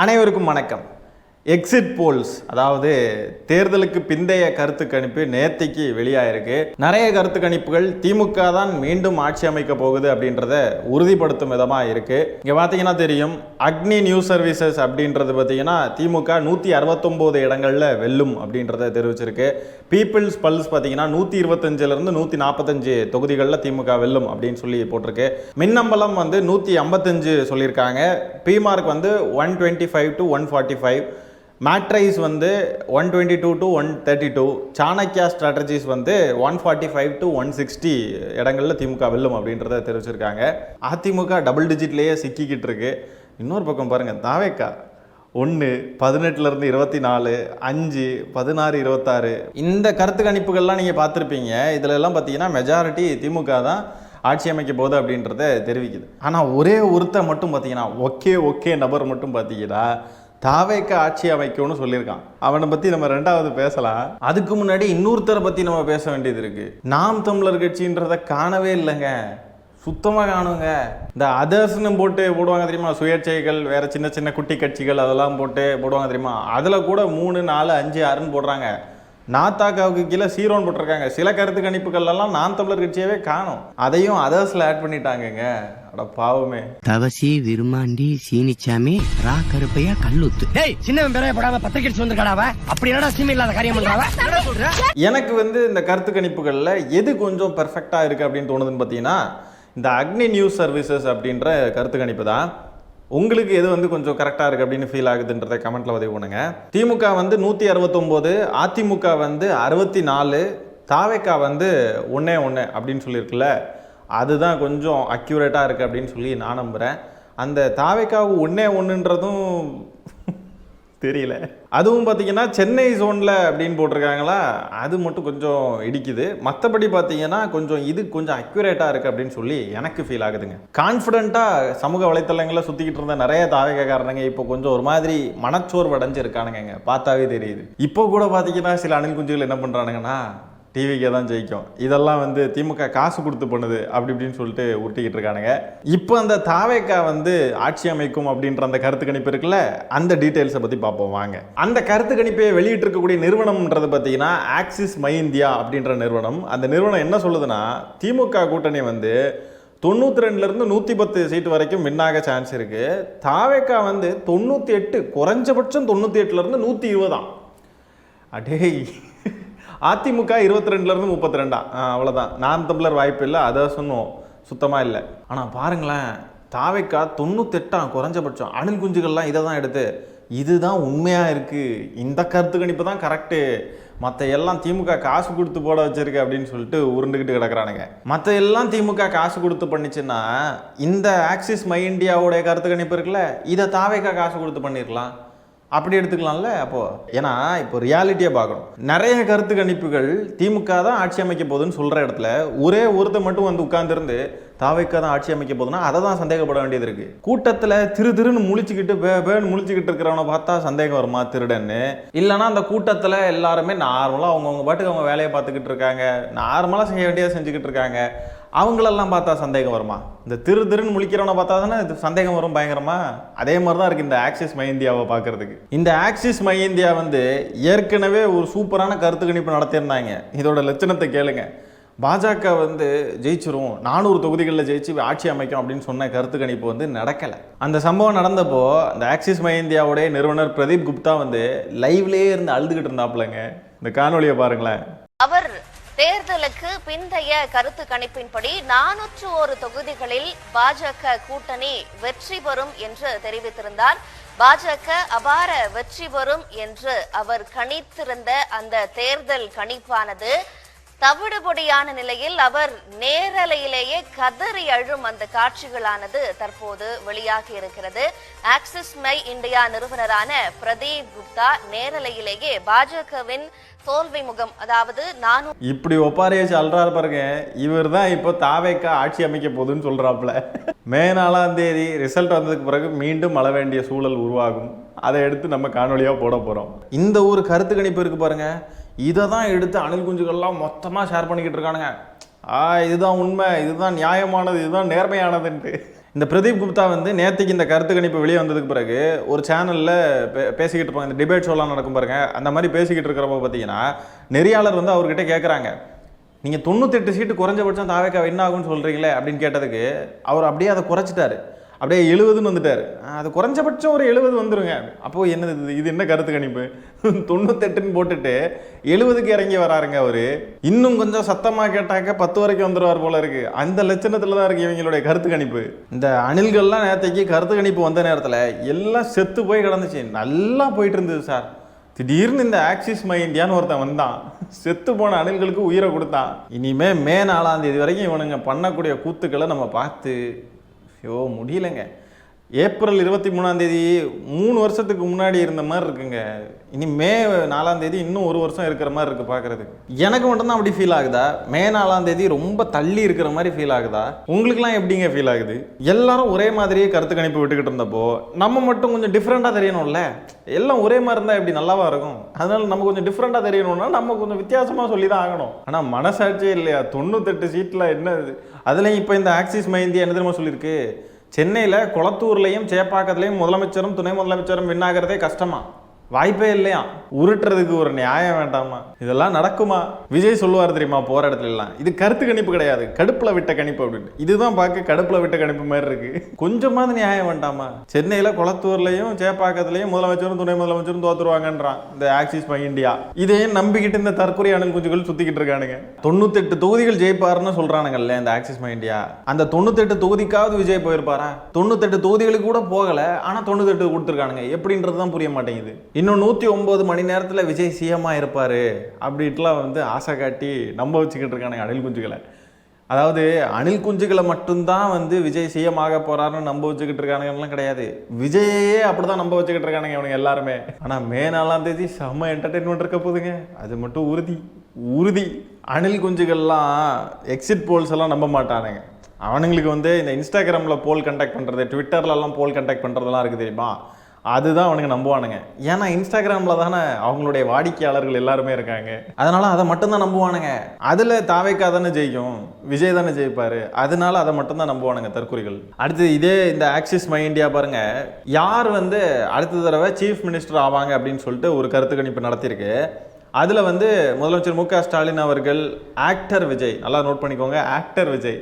அனைவருக்கும் வணக்கம். Exit poles, அதாவது தேர்தலுக்கு பிந்தைய கருத்து கணிப்பு நேத்திக்கு வெளியாயிருக்கு. நிறைய கருத்து கணிப்புகள் திமுக தான் மீண்டும் ஆட்சி அமைக்க போகுது அப்படின்றத உறுதிப்படுத்தும் விதமாக இருக்கு. இங்க பாத்தீங்கன்னா தெரியும், அக்னி நியூஸ் சர்வீசஸ் அப்படின்றது பார்த்தீங்கன்னா திமுக 169 இடங்கள்ல வெல்லும் அப்படின்றத தெரிவிச்சிருக்கு. பீப்புள்ஸ் பல்ஸ் பார்த்தீங்கன்னா 125லிருந்து 145 தொகுதிகளில் திமுக வெல்லும் அப்படின்னு சொல்லி போட்டிருக்கு. மின்னம்பலம் 155 சொல்லியிருக்காங்க. பிமார்க் 125 to 145, Matrize 122 to 132, Chanakya strategies 145 to 160 இடங்களில் திமுக வெல்லும் அப்படின்றத தெரிவிச்சிருக்காங்க. அதிமுக டபுள் டிஜிட்லேயே சிக்கிக்கிட்டு இருக்கு. இன்னொரு பக்கம் பாருங்க, தாவேக்கா 1, 18லிருந்து 24, 5, 16, 26 இந்த கருத்து கணிப்புகள்லாம் நீங்கள் பார்த்துருப்பீங்க. இதில் எல்லாம் பார்த்தீங்கன்னா மெஜாரிட்டி திமுக தான் ஆட்சி அமைக்க போகுது அப்படின்றத தெரிவிக்குது. ஆனால் ஒரே ஒருத்தர் மட்டும் பார்த்தீங்கன்னா ஓகே நபர் மட்டும் பார்த்தீங்கன்னா தாவேக்க ஆட்சி அமைக்கும்னு சொல்லியிருக்கான். அவனை பற்றி நம்ம ரெண்டாவது பேசலாம். அதுக்கு முன்னாடி இன்னொருத்தரை பற்றி நம்ம பேச வேண்டியது இருக்கு. நாம் தமிழர் கட்சின்றத காணவே இல்லைங்க, சுத்தமாக காணுங்க. இந்த அதர்ஸ்னு போடுவாங்க தெரியுமா, சுயேட்சைகள், வேற சின்ன சின்ன குட்டி கட்சிகள் அதெல்லாம் போடுவாங்க தெரியுமா, அதில் கூட 3, 4, 5, 6ன்னு போடுறாங்க. நாத்தாக்காவுக்கு கீழே 0ன்னு போட்டிருக்காங்க. சில கருத்து கணிப்புகள்லாம் நாம் தமிழர் கட்சியவே காணும், அதையும் அதர்ஸ்ல ஆட் பண்ணிட்டாங்கங்க. அட பாவமே. தவசி விருமாண்டி சீனிச்சாமி ரா கருப்பையா கல்லுத்து. டேய் சின்னவன் பெரிய படாம பத்திரிக்கை வந்திருக்காடாவ, அப்படி என்னடா சீமை இல்லாத காரியம் பண்றாவ. எனக்கு இந்த கருத்து கணிப்புகள்ல எது கொஞ்சம் பெர்ஃபெக்ட்டா இருக்கு அப்படின்னு தோணுதுன்னு பார்த்தீங்கன்னா, இந்த அக்னி நியூஸ் சர்வீசஸ் அப்படின்ற கருத்து கணிப்பு தான். உங்களுக்கு எது கொஞ்சம் கரெக்டாக இருக்குது அப்படின்னு ஃபீல் ஆகுதுன்றதை கமெண்ட்டில் உதவி பண்ணுங்க. திமுக 169, அதிமுக 64, தாவேக்கா 1 அப்படின்னு சொல்லியிருக்குல்ல, அதுதான் கொஞ்சம் அக்யூரேட்டாக இருக்குது அப்படின்னு சொல்லி நான் நம்புகிறேன். அந்த தாவேக்காவு 1ன்றதும் தெரியல. அதுவும் பார்த்தீங்கன்னா சென்னை ஜோனில் அப்படின்னு போட்டிருக்காங்களா, அது மட்டும் கொஞ்சம் இடிக்குது. மற்றபடி பார்த்தீங்கன்னா கொஞ்சம் அக்யூரேட்டாக இருக்குது அப்படின்னு சொல்லி எனக்கு ஃபீல் ஆகுதுங்க. கான்ஃபிடென்ட்டாக சமூக வலைத்தளங்களில் சுற்றிக்கிட்டு இருந்த நிறைய தாவேக்காரனுங்க இப்போ கொஞ்சம் ஒரு மாதிரி மனச்சோர்வு அடைஞ்சிருக்கானுங்க, பார்த்தாவே தெரியுது. இப்போ கூட பார்த்தீங்கன்னா சில அணில் குஞ்சுகள் என்ன பண்ணுறானுங்கன்னா, டிவிக்கே தான் ஜெயிக்கும், இதெல்லாம் திமுக காசு கொடுத்து பண்ணுது அப்படி இப்படின்னு சொல்லிட்டு உருட்டிக்கிட்டு இருக்கானுங்க. இப்போ அந்த தாவேக்கா ஆட்சி அமைக்கும் அப்படின்ற அந்த கருத்து கணிப்பு இருக்குல்ல, அந்த டீட்டெயில்ஸை பற்றி பார்ப்போம் வாங்க. அந்த கருத்து கணிப்பை வெளியிட்டு இருக்கக்கூடிய நிறுவனம்ன்றது பார்த்தீங்கன்னா ஆக்சிஸ் மை இந்தியா அப்படின்ற நிறுவனம். அந்த நிறுவனம் என்ன சொல்லுதுன்னா, திமுக கூட்டணி 92லிருந்து 110 சீட்டு வரைக்கும் வின்னாக சான்ஸ் இருக்கு. தாவேக்கா 98, குறைஞ்சபட்சம் 98லிருந்து 120. அடே, அதிமுக 22லிருந்து 32, அவ்வளோதான். நாம் தமிழர் வாய்ப்பு இல்லை, அதை சொன்னோம், சுத்தமாக இல்லை. ஆனால் பாருங்களேன், தாவேக்கா 98 குறைஞ்சபட்சம். அணில் குஞ்சுகள்லாம் இதை தான் எடுத்து, இதுதான் உண்மையாக இருக்குது, இந்த கருத்து கணிப்பு தான் கரெக்டு, மற்ற எல்லாம் திமுக காசு கொடுத்து போட வச்சிருக்கு அப்படின்னு சொல்லிட்டு உருண்டுக்கிட்டு கிடக்குறானுங்க. மற்ற எல்லாம் திமுக காசு கொடுத்து பண்ணிச்சுன்னா இந்த ஆக்சிஸ் மை இந்தியாவோடைய கருத்து கணிப்பு இருக்குல்ல, இதை தாவேக்கா காசு கொடுத்து பண்ணியிருக்கலாம், அப்படி எடுத்துக்கலாம்ல. அப்போ ஏன்னா இப்போ ரியாலிட்டியை பார்க்கணும். நிறைய கருத்து கணிப்புகள் திமுக தான் ஆட்சி அமைக்க போகுதுன்னு சொல்ற இடத்துல ஒரே ஒருத்தர் மட்டும் உட்கார்ந்துருந்து தாவேக்கா தான் ஆட்சி அமைக்க போகுதுன்னா அதை தான் சந்தேகப்பட வேண்டியது இருக்கு. கூட்டத்தில் திருன்னு முழிச்சுக்கிட்டு இருக்கிறவனை பார்த்தா சந்தேகம் வருமா திருடன்னு? இல்லைன்னா அந்த கூட்டத்தில் எல்லாருமே நார்மலாக அவங்கவுங்க பாட்டுக்கு அவங்க வேலையை பார்த்துக்கிட்டு இருக்காங்க, நார்மலாக செய்ய வேண்டியதை செஞ்சுக்கிட்டு இருக்காங்க, அவங்களெல்லாம் பார்த்தா சந்தேகம் வருமா? இந்த திருன்னு முழிக்கிறவனை பார்த்தா தானே சந்தேகம் வரும் பயங்கரமா. அதே மாதிரி தான் இருக்கு இந்த ஆக்சிஸ் மை இந்தியாவை பார்க்கறதுக்கு. இந்த ஆக்சிஸ் மை இந்தியா ஏற்கனவே ஒரு சூப்பரான கருத்து கணிப்பு நடத்தியிருந்தாங்க. இதோட லட்சணத்தை கேளுங்க. பாஜக ஜெயிச்சிரும், 400 தொகுதிகளில் ஜெயிச்சு ஆட்சி அமைக்கும் அப்படின்னு சொன்ன கருத்து கணிப்பு நடக்கலை. அந்த சம்பவம் நடந்தப்போ அந்த ஆக்சிஸ் மை இந்தியாவுடைய நிறுவனர் பிரதீப் குப்தா லைவ்லேயே இருந்து அழுதுகிட்டு இருந்தாப்புலங்க. இந்த காணொலியை பாருங்களேன். அவர் தேர்தலுக்கு பிந்தைய கருத்து கணிப்பின்படி 401 தொகுதிகளில் பாஜக கூட்டணி வெற்றி பெறும் என்று தெரிவித்திருந்தார். பாஜக அபார வெற்றி பெறும் என்று அவர் கணித்திருந்த அந்த தேர்தல் கணிப்பானது தவிடுபொடியான நிலையில் அவர் நேரலையிலேயே கதறி அழும் அந்த காட்சிகளானது தற்போது வெளியாகி இருக்கிறது. ஆக்சிஸ் மை இந்தியா நிறுவனரான பிரதீப் குப்தா நேரலையிலேயே பாஜகவின் தோல்வி முகம், அதாவது இப்படி ஒப்பாரியை சொல்றாரு பாருங்க. இவர் தான் இப்போ தாவேக்கா ஆட்சி அமைக்க போகுதுன்னு சொல்றாப்புல. மே 4ஆம் தேதி ரிசல்ட் வந்ததுக்கு பிறகு மீண்டும் மழை வேண்டிய சூழல் உருவாகும். அதை எடுத்து நம்ம காணொலியா போட போறோம். இந்த ஒரு கருத்து கணிப்பு இருக்கு பாருங்க, இதை தான் எடுத்து அணில் குஞ்சுகள்லாம் மொத்தமாக ஷேர் பண்ணிக்கிட்டு இருக்கானுங்க. இதுதான் உண்மை, இதுதான் நியாயமானது, இதுதான் நேர்மையானதுன்ட்டு. இந்த பிரதீப் குப்தா வந்து நேற்றுக்கு இந்த கருத்து கணிப்பு வெளியே வந்ததுக்கு பிறகு ஒரு சேனலில் பேசிக்கிட்டு இருப்பாங்க, இந்த டிபேட் ஷோலாம் நடக்கும் பாருங்க, அந்த மாதிரி பேசிக்கிட்டு இருக்கிறப்ப பார்த்தீங்கன்னா நெறியாளர் வந்து அவர்கிட்ட கேட்குறாங்க, நீங்கள் 98 சீட்டு குறைஞ்சபட்சம் தாவேக்கா என்ன ஆகும்னு சொல்கிறீங்களே அப்படின்னு கேட்டதுக்கு அவர் அப்படியே அதை குறைச்சிட்டாரு, அப்படியே 70ன்னு வந்துட்டார். அது குறைஞ்சபட்சம் ஒரு 70 வந்துருங்க. அப்போது என்னது இது என்ன கருத்து கணிப்பு? 98ன்னு போட்டுட்டு 70க்கு இறங்கி வராருங்க அவர். இன்னும் கொஞ்சம் சத்தமாக கேட்டாக்க 10 வரைக்கும் வந்துடுவார் போல இருக்கு. அந்த லட்சணத்தில் தான் இருக்கு இவங்களுடைய கருத்து கணிப்பு. இந்த அணில்கள்லாம் நேற்றுக்கு கருத்து கணிப்பு வந்த நேரத்தில் எல்லாம் செத்து போய் கிடந்துச்சு, நல்லா போயிட்டு இருந்தது சார். திடீர்னு இந்த ஆக்சிஸ் மை இந்தியான்னு ஒருத்தன் வந்தான், செத்து போன அணில்களுக்கு உயிரை கொடுத்தான். இனிமே மே 4ஆம் தேதி வரைக்கும் இவனுங்க பண்ணக்கூடிய கூத்துக்களை நம்ம பார்த்து முடியலைங்க. ஏப்ரல் 23ஆம் தேதி 3 வருஷத்துக்கு முன்னாடி இருந்த மாதிரி இருக்குங்க. இனி மே 4ஆம் தேதி இன்னும் 1 வருஷம் இருக்கிற மாதிரி இருக்கு பார்க்கறதுக்கு. எனக்கு மட்டும்தான் அப்படி ஃபீல் ஆகுதா? மே 4ஆம் தேதி ரொம்ப தள்ளி இருக்கிற மாதிரி ஃபீல் ஆகுதா? உங்களுக்குலாம் எப்படிங்க ஃபீல் ஆகுது? எல்லாரும் ஒரே மாதிரியே கருத்து கணிப்பு விட்டுக்கிட்டு இருந்தப்போ நம்ம மட்டும் கொஞ்சம் டிஃப்ரெண்டாக தெரியணும்ல. எல்லாம் ஒரே மாதிரி இருந்தால் எப்படி நல்லாவா இருக்கும்? அதனால நம்ம கொஞ்சம் டிஃப்ரெண்டாக தெரியணும்னா நம்ம கொஞ்சம் வித்தியாசமாக சொல்லி தான் ஆகணும். ஆனால் மனசாட்சியே இல்லையா? 98 சீட்டில் என்ன இது? அதுலேயும் இப்போ இந்த ஆக்சிஸ் மை இந்தியா என்ன தெரியுமா சொல்லியிருக்கு, சென்னையில் குளத்தூர்லையும் சேப்பாக்கத்துலையும் முதலமைச்சரும் துணை முதலமைச்சரும் வின் ஆகிறதே கஷ்டமா, வாய்ப்பே இல்லையா. உருட்டுறதுக்கு ஒரு நியாயம் வேண்டாமா? இதெல்லாம் நடக்குமா? விஜய் சொல்லுவார் தெரியுமா போற இடத்துல எல்லாம், இது கருத்து கணிப்பு கிடையாது, கடுப்புல விட்ட கணிப்பு அப்படின்னு. இதுதான் பார்க்க கடுப்புல விட்ட கணிப்பு மாதிரி இருக்கு. கொஞ்சமாவது நியாயம் வேண்டாமா? சென்னையில குளத்தூர்லையும் சேப்பாக்கத்துலையும் முதலமைச்சரும் துணை முதலமைச்சரும் தோத்துருவாங்கன்றான் இந்த ஆக்சிஸ் மை இந்தியா. இதையும் நம்பிக்கிட்டு இந்த தற்கொலை அணில் குஞ்சுகள் சுத்திக்கிட்டு இருக்கானுங்க. 98 தொகுதிகள் ஜெயிப்பாருன்னு சொல்றானுங்கல்ல இந்த ஆக்சிஸ் மை இந்தியா. அந்த 98 தொகுதிக்காவது விஜய் போயிருப்பாரா? 98 தொகுதிகளுக்கு கூட போகல, ஆனா 98 கொடுத்துருக்கானுங்க. எப்படின்றதுதான் புரிய மாட்டேங்குது. இன்னும் 109 மணி நேரத்தில் விஜய் சிஎம்மா இருப்பார் அப்படின்ட்டுலாம் வந்து ஆசை காட்டி நம்ப வச்சுக்கிட்டு இருக்கானுங்க அணில் குஞ்சுகளை. அதாவது அணில் குஞ்சுகளை மட்டும்தான் வந்து விஜய் சிஎம் ஆக போறாருன்னு நம்ப வச்சுக்கிட்டு இருக்கானுங்கலாம் கிடையாது, விஜயே அப்படிதான் நம்ப வச்சுக்கிட்டு இருக்கானுங்க இவனுங்க எல்லாருமே. ஆனால் மே 4ஆம் தேதி செம்ம என்டர்டெயின்மெண்ட் இருக்க போதுங்க, அது மட்டும் உறுதி. அணில் குஞ்சுகள்லாம் எக்ஸிட் போல்ஸ் எல்லாம் நம்ப மாட்டானுங்க. அவனுங்களுக்கு வந்து இந்த இன்ஸ்டாகிராமில் போல் கண்டக்ட் பண்ணுறது, ட்விட்டர்லலாம் போல் கண்டக்ட் பண்ணுறதுலாம் இருக்குது தெரியுமா, அதுதான் அவனுங்க நம்புவானுங்க. ஏன்னா இன்ஸ்டாகிராமில் தானே அவங்களுடைய வாடிக்கையாளர்கள் எல்லாருமே இருக்காங்க, அதனால அதை மட்டும்தான் நம்புவானுங்க. அதில் தாவேக்கா தானே ஜெயிக்கும், விஜய் தானே ஜெயிப்பார், அதனால அதை மட்டும்தான் நம்புவானுங்க தற்குறிகள். அடுத்து இதே இந்த ஆக்சிஸ் மை இந்தியா பாருங்க, யார் வந்து அடுத்த தடவை சீஃப் மினிஸ்டர் ஆவாங்க அப்படின்னு சொல்லிட்டு ஒரு கருத்து கணிப்பு நடத்தியிருக்கு. அதில் வந்து முதலமைச்சர் மு.க. ஸ்டாலின் அவர்கள், ஆக்டர் விஜய், நல்லா நோட் பண்ணிக்கோங்க, ஆக்டர் விஜய்.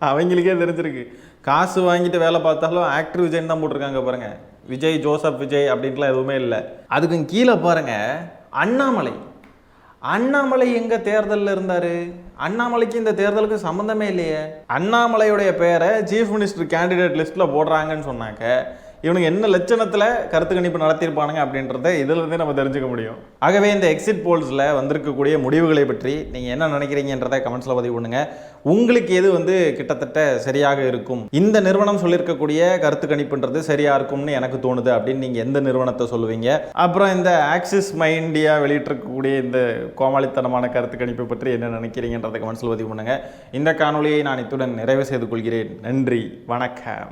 அவங்களுக்கே தெரிஞ்சிருக்கு, காசு வாங்கிட்டு வேலை பார்த்தாலும் ஆக்டர் விஜய்ன்னு தான் போட்டிருக்காங்க பாருங்க. விஜய் ஜோசப் விஜய் அப்படின்ட்டுலாம் எதுவுமே இல்லை. அதுக்கு கீழே பாருங்க அண்ணாமலை எங்க தேர்தலில் இருந்தாரு? அண்ணாமலைக்கு இந்த தேர்தலுக்கு சம்மந்தமே இல்லையே. அண்ணாமலையுடைய பேரை சீஃப் மினிஸ்டர் கேண்டிடேட் லிஸ்ட்ல போடுறாங்கன்னு சொன்னாக்க இவனுக்கு என்ன லட்சணத்தில் கருத்து கணிப்பு நடத்தியிருப்பானுங்க அப்படின்றத இதிலிருந்தே நம்ம தெரிஞ்சுக்க முடியும். ஆகவே இந்த எக்ஸிட் போல்ஸில் வந்திருக்கக்கூடிய முடிவுகளை பற்றி நீங்கள் என்ன நினைக்கிறீங்கன்றதை கமெண்ட்ஸில் பதிவு பண்ணுங்கள். உங்களுக்கு எது வந்து கிட்டத்தட்ட சரியாக இருக்கும், இந்த நிறுவனம் சொல்லியிருக்கக்கூடிய கருத்து கணிப்புன்றது சரியாக இருக்கும்னு எனக்கு தோணுது அப்படின்னு நீங்கள் எந்த நிறுவனத்தை சொல்லுவீங்க? அப்புறம் இந்த ஆக்சிஸ் மை இந்தியா வெளியிட்டிருக்கக்கூடிய இந்த கோமாளித்தனமான கருத்து கணிப்பை பற்றி என்ன நினைக்கிறீங்கன்றதை கமெண்ட்ஸில் பதிவு பண்ணுங்கள். இந்த காணொலியை நான் இத்துடன் நிறைவு செய்து கொள்கிறேன். நன்றி, வணக்கம்.